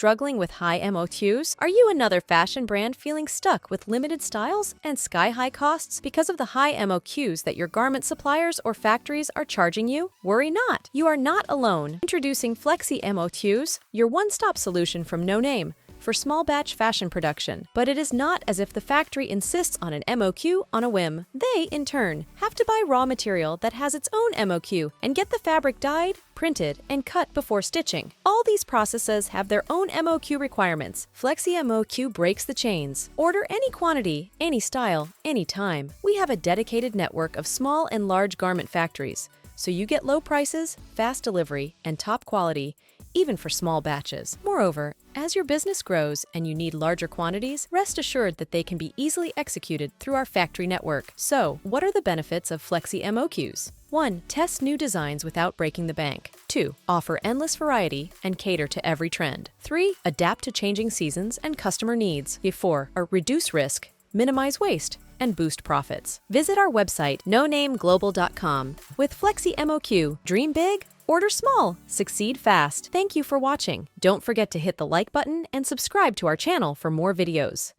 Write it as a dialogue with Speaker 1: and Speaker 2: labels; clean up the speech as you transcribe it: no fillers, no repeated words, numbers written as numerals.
Speaker 1: Struggling with high MOQs? Are you another fashion brand feeling stuck with limited styles and sky-high costs because of the high MOQs that your garment suppliers or factories are charging you? Worry not, you are not alone. Introducing Flexi MOQs, your one-stop solution from NoName for small batch fashion production. But it is not as if the factory insists on an MOQ on a whim. They, in turn, have to buy raw material that has its own MOQ and get the fabric dyed, printed, and cut before stitching. All these processes have their own MOQ requirements. Flexi MOQ breaks the chains. Order any quantity, any style, anytime. We have a dedicated network of small and large garment factories, so you get low prices, fast delivery, and top quality, even for small batches. Moreover, as your business grows and you need larger quantities, rest assured that they can be easily executed through our factory network. So, what are the benefits of Flexi MOQs? 1. Test new designs without breaking the bank. 2. Offer endless variety and cater to every trend. 3. Adapt to changing seasons and customer needs. 4. Reduce risk, minimize waste, and boost profits. Visit our website, nonameglobal.com. With Flexi MOQ, dream big, order small, succeed fast. Thank you for watching. Don't forget to hit the like button and subscribe to our channel for more videos.